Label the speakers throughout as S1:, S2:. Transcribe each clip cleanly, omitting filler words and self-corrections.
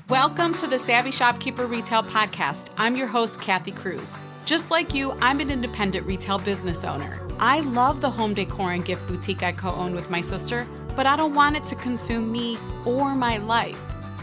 S1: Welcome to the Savvy Shopkeeper Retail Podcast. I'm your host, Kathy Cruz. Just like you, I'm an independent retail business owner. I love the home decor and gift boutique I co-own with my sister, but I don't want it to consume me or my life.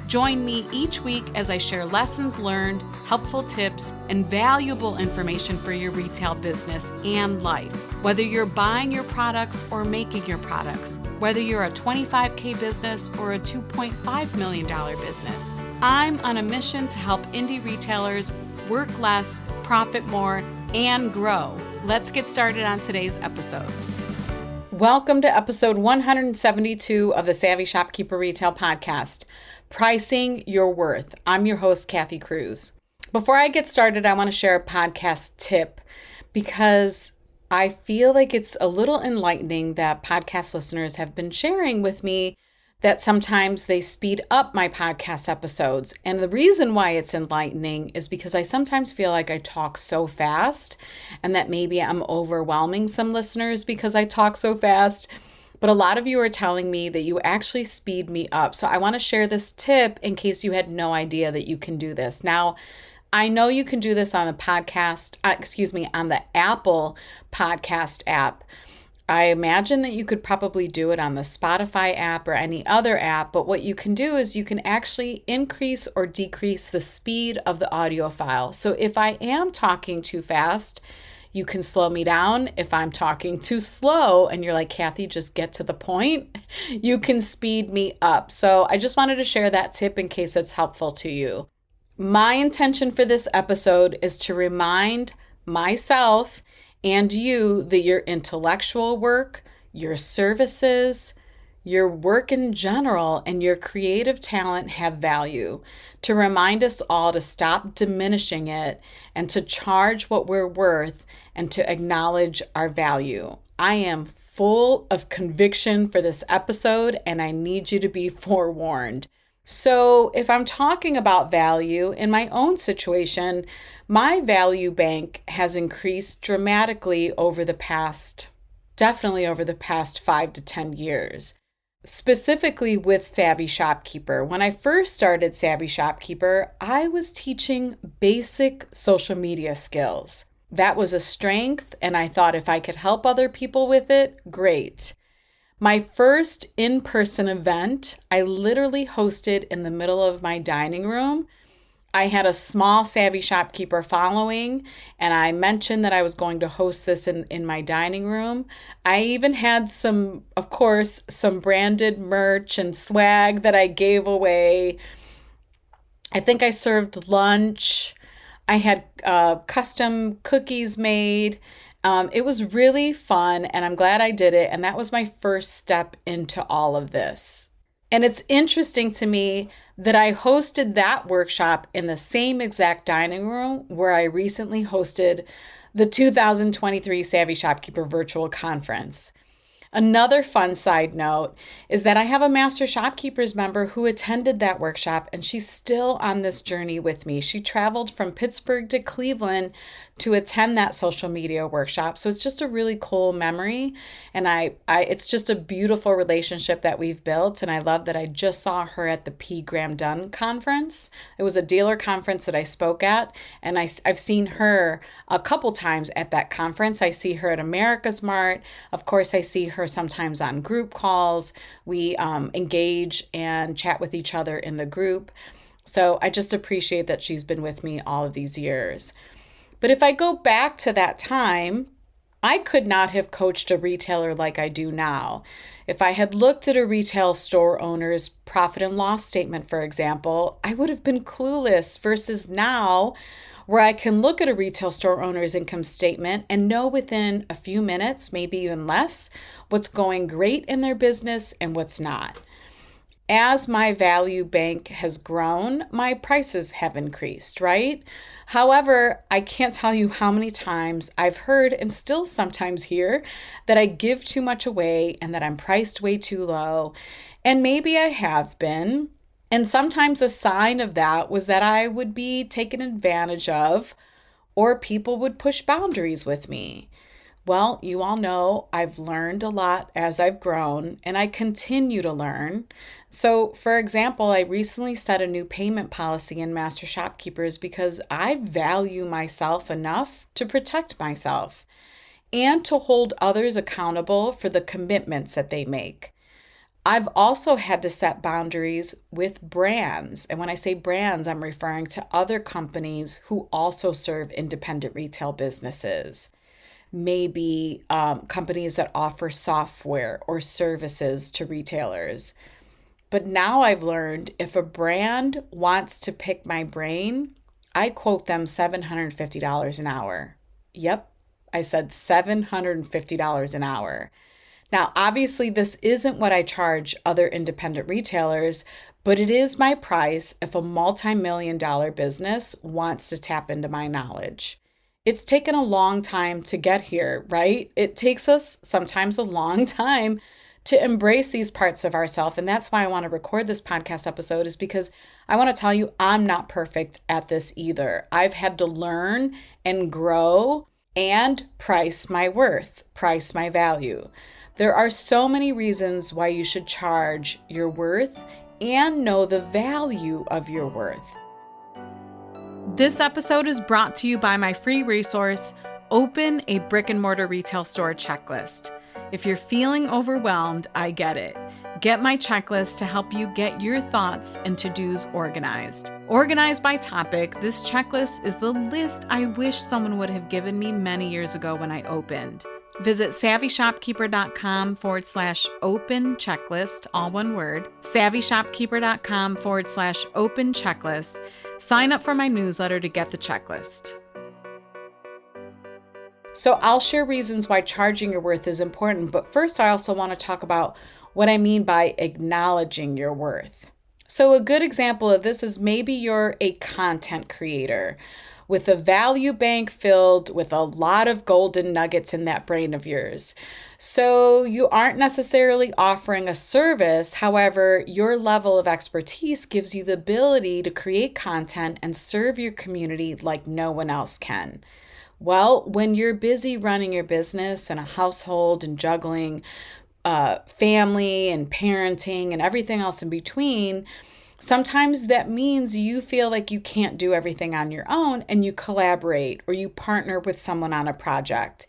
S1: Join me each week as I share lessons learned, helpful tips, and valuable information for your retail business and life. Whether you're buying your products or making your products, whether you're a $25K business or a $2.5 million business, I'm on a mission to help indie retailers work less, profit more, and grow. Let's get started on today's episode. Welcome to episode 172 of the Savvy Shopkeeper Retail Podcast. Pricing Your Worth. I'm your host, Kathy Cruz. Before I get started, I want to share a podcast tip because I feel like it's a little enlightening that podcast listeners have been sharing with me that sometimes they speed up my podcast episodes. And the reason why it's enlightening is because I sometimes feel like I talk so fast and that maybe I'm overwhelming some listeners because I talk so fast. But a lot of you are telling me that you actually speed me up. So I want to share this tip in case you had no idea that you can do this. Now, I know you can do this on the on the Apple Podcast app. I imagine that you could probably do it on the Spotify app or any other app. But what you can do is you can actually increase or decrease the speed of the audio file. So if I am talking too fast, you can slow me down. If I'm talking too slow and you're like, Kathy, just get to the point, you can speed me up. So I just wanted to share that tip in case it's helpful to you. My intention for this episode is to remind myself and you that your intellectual work, your services, your work in general, and your creative talent have value, to remind us all to stop diminishing it and to charge what we're worth and to acknowledge our value. I am full of conviction for this episode, and I need you to be forewarned. So if I'm talking about value in my own situation, my value bank has increased dramatically over the past 5 to 10 years. Specifically with Savvy Shopkeeper. When I first started Savvy Shopkeeper, I was teaching basic social media skills. That was a strength, and I thought if I could help other people with it, great. My first in-person event, I literally hosted in the middle of my dining room. I had a small Savvy Shopkeeper following, and I mentioned that I was going to host this in my dining room. I even had some branded merch and swag that I gave away. I think I served lunch. I had custom cookies made. It was really fun, and I'm glad I did it. And that was my first step into all of this. And it's interesting to me that I hosted that workshop in the same exact dining room where I recently hosted the 2023 Savvy Shopkeeper Virtual Conference. Another fun side note is that I have a Master Shopkeepers member who attended that workshop, and she's still on this journey with me. She traveled from Pittsburgh to Cleveland to attend that social media workshop. So it's just a really cool memory. And it's just a beautiful relationship that we've built. And I love that I just saw her at the P. Graham Dunn conference. It was a dealer conference that I spoke at. And I've seen her a couple times at that conference. I see her at America's Mart. Of course, I see her sometimes on group calls. We engage and chat with each other in the group. So I just appreciate that she's been with me all of these years. But if I go back to that time, I could not have coached a retailer like I do now. If I had looked at a retail store owner's profit and loss statement, for example, I would have been clueless versus now where I can look at a retail store owner's income statement and know within a few minutes, maybe even less, what's going great in their business and what's not. As my value bank has grown, my prices have increased, right? However, I can't tell you how many times I've heard and still sometimes hear that I give too much away and that I'm priced way too low. And maybe I have been. And sometimes a sign of that was that I would be taken advantage of or people would push boundaries with me. Well, you all know I've learned a lot as I've grown, and I continue to learn So, for example, I recently set a new payment policy in Master Shopkeepers because I value myself enough to protect myself and to hold others accountable for the commitments that they make. I've also had to set boundaries with brands. And when I say brands, I'm referring to other companies who also serve independent retail businesses. Maybe companies that offer software or services to retailers. But now I've learned if a brand wants to pick my brain, I quote them $750 an hour. Yep, I said $750 an hour. Now, obviously, this isn't what I charge other independent retailers, but it is my price if a multi-million-dollar business wants to tap into my knowledge. It's taken a long time to get here, right? It takes us sometimes a long time to embrace these parts of ourselves. And that's why I want to record this podcast episode, is because I want to tell you I'm not perfect at this either. I've had to learn and grow and price my worth, price my value. There are so many reasons why you should charge your worth and know the value of your worth. This episode is brought to you by my free resource, Open a Brick and Mortar Retail Store Checklist. If you're feeling overwhelmed, I get it. Get my checklist to help you get your thoughts and to-dos organized. Organized by topic, this checklist is the list I wish someone would have given me many years ago when I opened. Visit savvyshopkeeper.com/open checklist, all one word, savvyshopkeeper.com/open checklist. Sign up for my newsletter to get the checklist. So I'll share reasons why charging your worth is important, but first I also want to talk about what I mean by acknowledging your worth. So a good example of this is maybe you're a content creator with a value bank filled with a lot of golden nuggets in that brain of yours. So you aren't necessarily offering a service. However, your level of expertise gives you the ability to create content and serve your community like no one else can. Well, when you're busy running your business and a household and juggling family and parenting and everything else in between, sometimes that means you feel like you can't do everything on your own and you collaborate or you partner with someone on a project.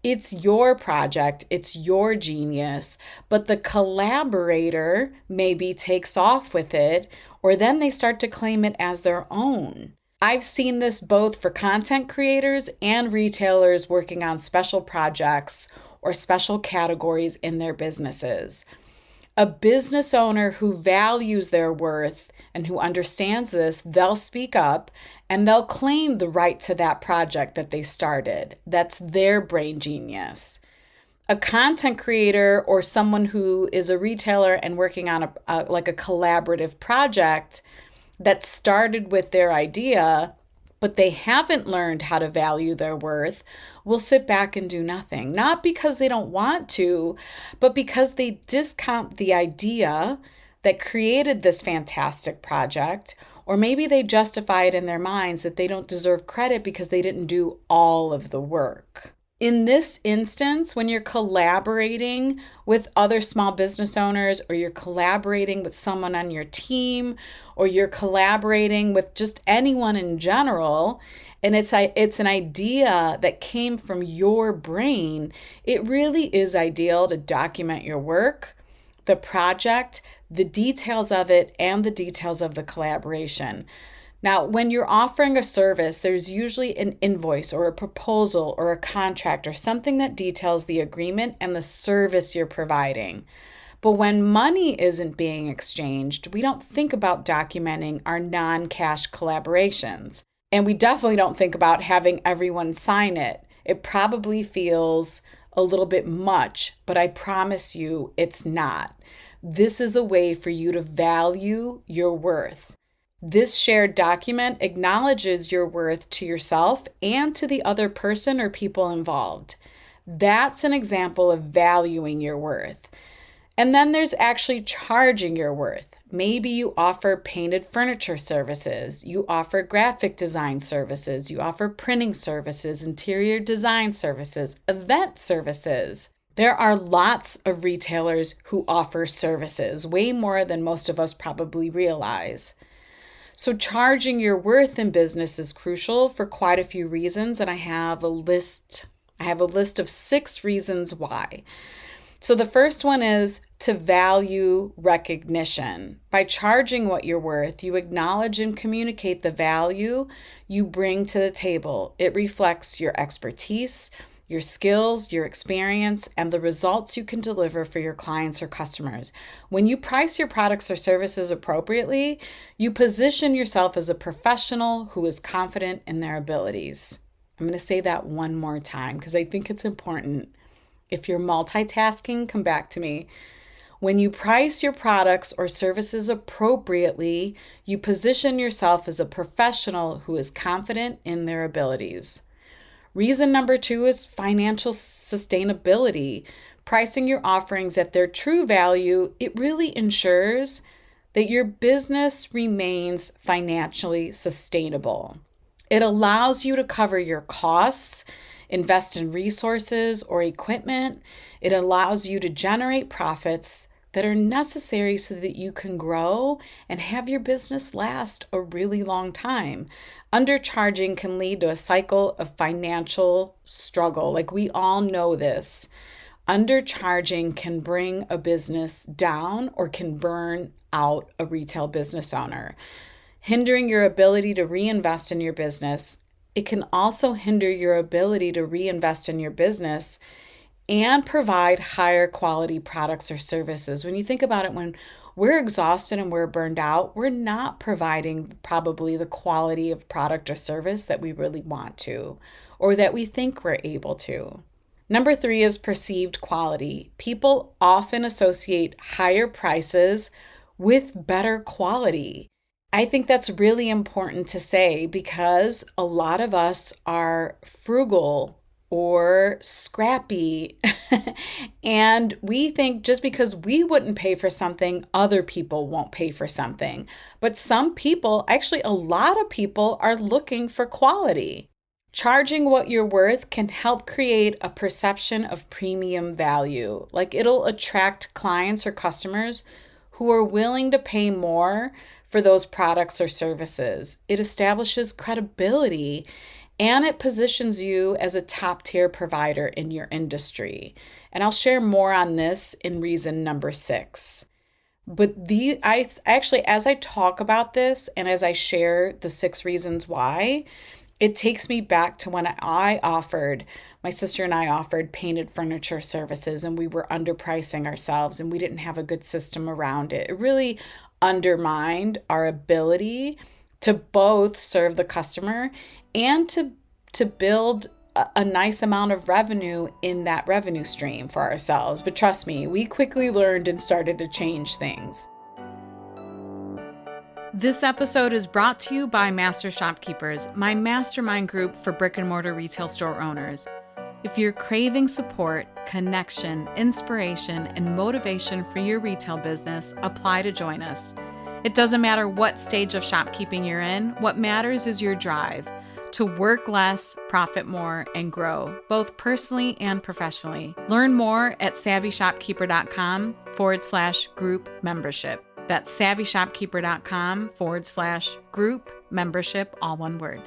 S1: It's your project, it's your genius, but the collaborator maybe takes off with it, or then they start to claim it as their own. I've seen this both for content creators and retailers working on special projects or special categories in their businesses. A business owner who values their worth and who understands this, they'll speak up and they'll claim the right to that project that they started. That's their brain genius. A content creator or someone who is a retailer and working on a collaborative project that started with their idea, but they haven't learned how to value their worth, will sit back and do nothing. Not because they don't want to, but because they discount the idea that created this fantastic project, or maybe they justify it in their minds that they don't deserve credit because they didn't do all of the work. In this instance, when you're collaborating with other small business owners, or you're collaborating with someone on your team, or you're collaborating with just anyone in general, and it's an idea that came from your brain, it really is ideal to document your work, the project, the details of it, and the details of the collaboration. Now, when you're offering a service, there's usually an invoice or a proposal or a contract or something that details the agreement and the service you're providing. But when money isn't being exchanged, we don't think about documenting our non-cash collaborations. And we definitely don't think about having everyone sign it. It probably feels a little bit much, but I promise you it's not. This is a way for you to value your worth. This shared document acknowledges your worth to yourself and to the other person or people involved. That's an example of valuing your worth. And then there's actually charging your worth. Maybe you offer painted furniture services, you offer graphic design services, you offer printing services, interior design services, event services. There are lots of retailers who offer services, way more than most of us probably realize. So charging your worth in business is crucial for quite a few reasons, and I have a list of 6 reasons why. So the first one is to value recognition. By charging what you're worth, you acknowledge and communicate the value you bring to the table. It reflects your expertise, your skills, your experience, and the results you can deliver for your clients or customers. When you price your products or services appropriately, you position yourself as a professional who is confident in their abilities. I'm going to say that one more time because I think it's important. If you're multitasking, come back to me. When you price your products or services appropriately, you position yourself as a professional who is confident in their abilities. Reason number 2 is financial sustainability. Pricing your offerings at their true value, it really ensures that your business remains financially sustainable. It allows you to cover your costs, invest in resources or equipment. It allows you to generate profits that are necessary so that you can grow and have your business last a really long time. Undercharging can lead to a cycle of financial struggle. Like, we all know this. Undercharging can bring a business down or can burn out a retail business owner, hindering your ability to reinvest in your business. It can also hinder your ability to reinvest in your business and provide higher quality products or services. When you think about it, when we're exhausted and we're burned out, we're not providing probably the quality of product or service that we really want to, or that we think we're able to. Number 3 is perceived quality. People often associate higher prices with better quality. I think that's really important to say because a lot of us are frugal or scrappy. And we think just because we wouldn't pay for something, other people won't pay for something. But some people, actually a lot of people, are looking for quality. Charging what you're worth can help create a perception of premium value. Like, it'll attract clients or customers who are willing to pay more for those products or services. It establishes credibility and it positions you as a top-tier provider in your industry. And I'll share more on this in reason number 6. But as I talk about this and as I share the 6 reasons why, it takes me back to when my sister and I offered painted furniture services, and we were underpricing ourselves and we didn't have a good system around it. It really undermined our ability to both serve the customer and to build a nice amount of revenue in that revenue stream for ourselves. But trust me, we quickly learned and started to change things. This episode is brought to you by Master Shopkeepers, my mastermind group for brick and mortar retail store owners. If you're craving support, connection, inspiration, and motivation for your retail business, apply to join us. It doesn't matter what stage of shopkeeping you're in, what matters is your drive to work less, profit more, and grow, both personally and professionally. Learn more at savvyshopkeeper.com/group membership. That's savvyshopkeeper.com/group membership, all one word.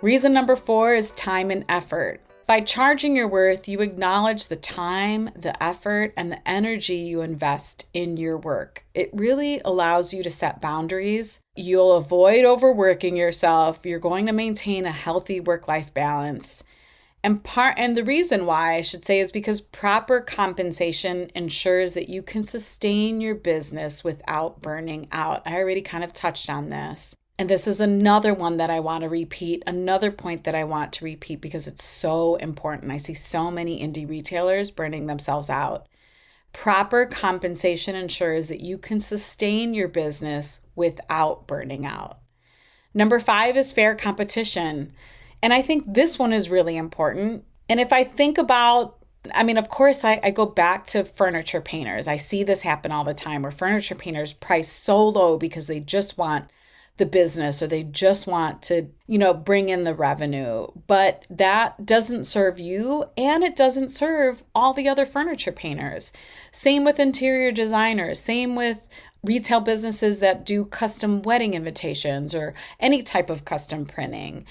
S1: Reason number 4 is time and effort. By charging your worth, you acknowledge the time, the effort, and the energy you invest in your work. It really allows you to set boundaries. You'll avoid overworking yourself. You're going to maintain a healthy work-life balance. And the reason why, I should say, is because proper compensation ensures that you can sustain your business without burning out. I already kind of touched on this. And this is another one that I want to repeat, another point that I want to repeat because it's so important. I see so many indie retailers burning themselves out. Proper compensation ensures that you can sustain your business without burning out. Number 5 is fair competition. And I think this one is really important. And if I think about, of course, I go back to furniture painters. I see this happen all the time where furniture painters price so low because they just want the business or they just want to, bring in the revenue. But that doesn't serve you, and it doesn't serve all the other furniture painters. Same with interior designers, same with retail businesses that do custom wedding invitations or any type of custom printing.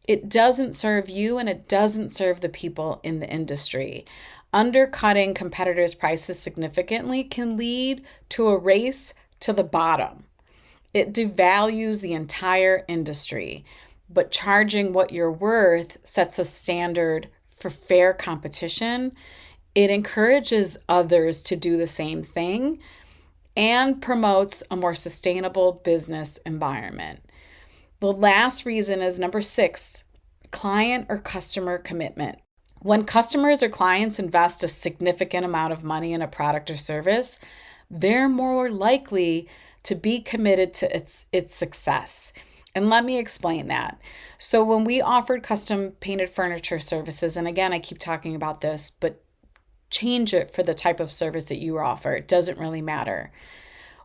S1: It doesn't serve you, and it doesn't serve the people in the industry. Undercutting competitors' prices significantly can lead to a race to the bottom. It devalues the entire industry, but charging what you're worth sets a standard for fair competition. It encourages others to do the same thing and promotes a more sustainable business environment. The last reason is number 6, client or customer commitment. When customers or clients invest a significant amount of money in a product or service, they're more likely to be committed to its success. And let me explain that. So when we offered custom painted furniture services, and again, I keep talking about this, but change it for the type of service that you offer. It doesn't really matter.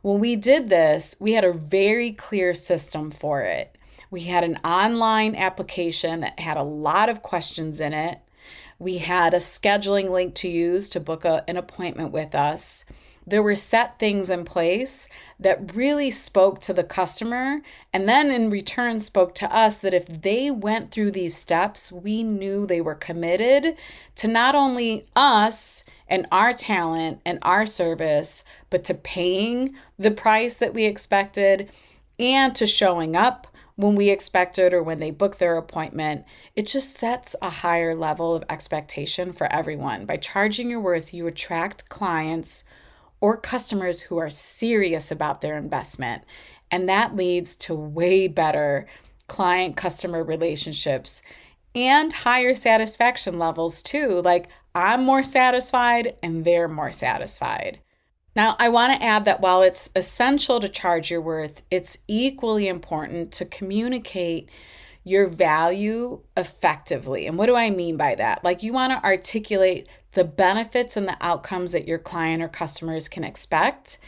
S1: When we did this, we had a very clear system for it. We had an online application that had a lot of questions in it. We had a scheduling link to use to book an appointment with us. There were set things in place that really spoke to the customer, and then in return spoke to us that if they went through these steps, we knew they were committed to not only us and our talent and our service, but to paying the price that we expected and to showing up when we expected or when they book their appointment. It just sets a higher level of expectation for everyone. By charging your worth, you attract clients or customers who are serious about their investment. And that leads to way better client-customer relationships and higher satisfaction levels too. Like, I'm more satisfied and they're more satisfied. Now, I want to add that while it's essential to charge your worth, it's equally important to communicate your value effectively. And what do I mean by that? Like, you want to articulate the benefits and the outcomes that your client or customers can expect,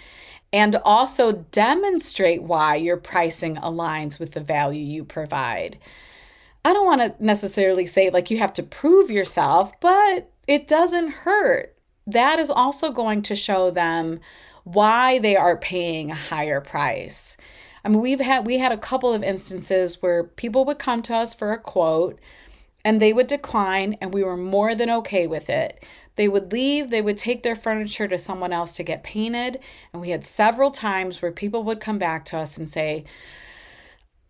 S1: and also demonstrate why your pricing aligns with the value you provide. I don't want to necessarily say like you have to prove yourself, but it doesn't hurt. That is also going to show them why they are paying a higher price. I mean, we had a couple of instances where people would come to us for a quote and they would decline, and we were more than okay with it. They would leave, they would take their furniture to someone else to get painted. And we had several times where people would come back to us and say,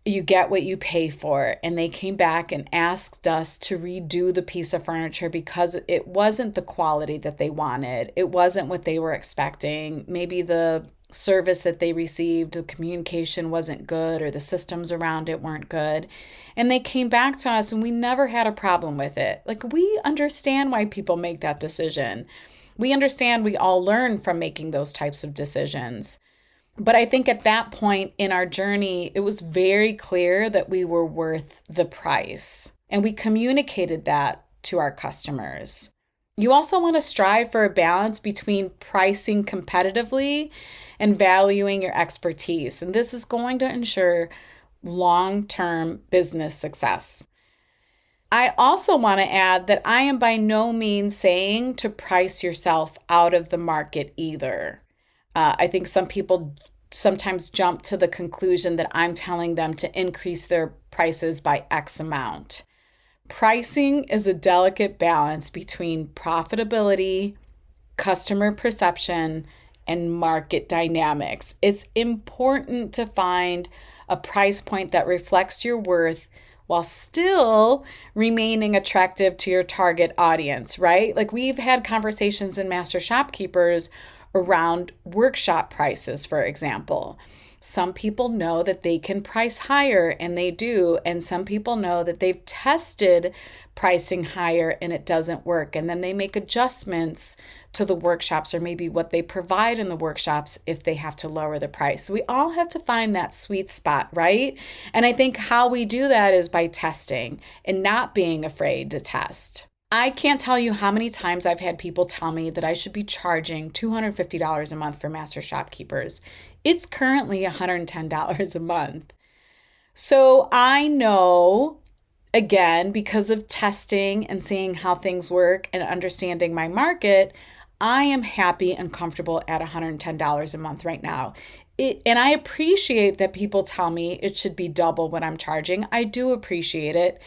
S1: you get what you pay for. And they came back and asked us to redo the piece of furniture because it wasn't the quality that they wanted. It wasn't what they were expecting. Maybe the service that they received, the communication wasn't good, or the systems around it weren't good. And they came back to us and we never had a problem with it. Like, we understand why people make that decision. We understand we all learn from making those types of decisions. But I think at that point in our journey, it was very clear that we were worth the price. And we communicated that to our customers. You also want to strive for a balance between pricing competitively and valuing your expertise. And this is going to ensure long-term business success. I also want to add that I am by no means saying to price yourself out of the market either. I think some people sometimes jump to the conclusion that I'm telling them to increase their prices by X amount. Pricing is a delicate balance between profitability, customer perception, and market dynamics. It's important to find a price point that reflects your worth while still remaining attractive to your target audience, right? Like, we've had conversations in Master Shopkeepers around workshop prices, for example. Some people know that they can price higher, and they do. And some people know that they've tested pricing higher and it doesn't work. And then they make adjustments to the workshops, or maybe what they provide in the workshops if they have to lower the price. So we all have to find that sweet spot, right? And I think how we do that is by testing and not being afraid to test. I can't tell you how many times I've had people tell me that I should be charging $250 a month for Master Shopkeepers. It's currently $110 a month. So I know, again, because of testing and seeing how things work and understanding my market, I am happy and comfortable at $110 a month right now. And I appreciate that people tell me it should be double what I'm charging. I do appreciate it.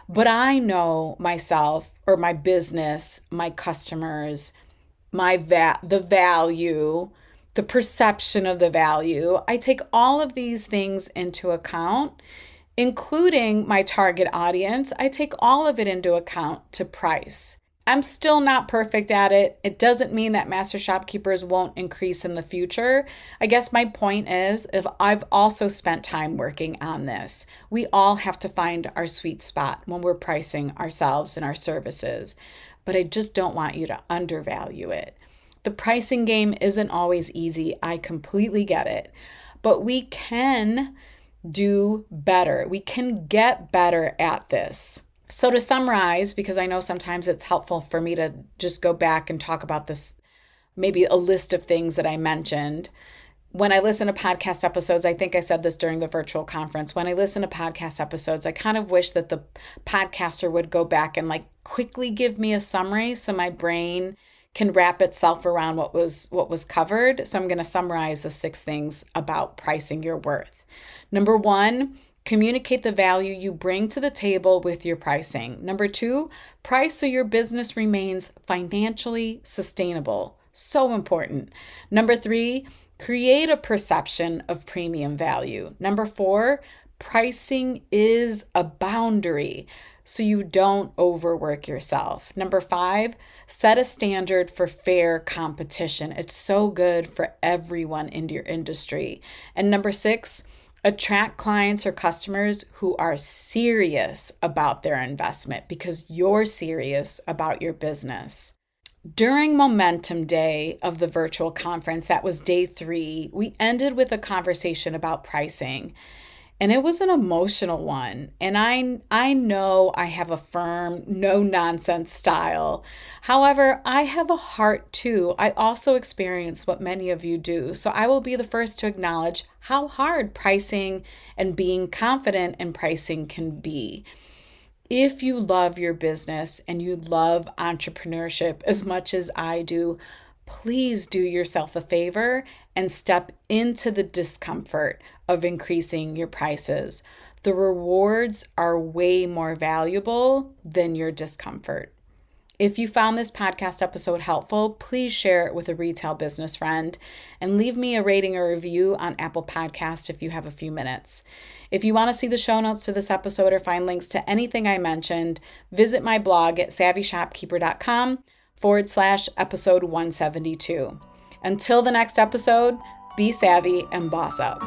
S1: But I know myself or my business, my customers, the value, the perception of the value. I take all of these things into account, including my target audience. I take all of it into account to price. I'm still not perfect at it. It doesn't mean that master shopkeepers won't increase in the future. I guess my point is, if I've also spent time working on this. We all have to find our sweet spot when we're pricing ourselves and our services. But I just don't want you to undervalue it. The pricing game isn't always easy. I completely get it. But we can do better. We can get better at this. So to summarize, because I know sometimes it's helpful for me to just go back and talk about this, maybe a list of things that I mentioned. When I listen to podcast episodes, I think I said this during the virtual conference, when I listen to podcast episodes, I kind of wish that the podcaster would go back and quickly give me a summary so my brain can wrap itself around what was covered. So I'm going to summarize the 6 things about pricing your worth. Number 1, communicate the value you bring to the table with your pricing. Number 2, price so your business remains financially sustainable. So important. Number 3, create a perception of premium value. Number 4, pricing is a boundary so you don't overwork yourself. Number 5, set a standard for fair competition. It's so good for everyone in your industry. And number 6, attract clients or customers who are serious about their investment because you're serious about your business. During Momentum Day of the virtual conference, that was day 3, we ended with a conversation about pricing. And it was an emotional one. And I know I have a firm, no-nonsense style. However, I have a heart too. I also experience what many of you do. So I will be the first to acknowledge how hard pricing and being confident in pricing can be. If you love your business and you love entrepreneurship as much as I do, please do yourself a favor and step into the discomfort of increasing your prices. The rewards are way more valuable than your discomfort. If you found this podcast episode helpful, please share it with a retail business friend and leave me a rating or review on Apple Podcast if you have a few minutes. If you want to see the show notes to this episode or find links to anything I mentioned, visit my blog at savvyshopkeeper.com/episode 172. Until the next episode, be savvy and boss up.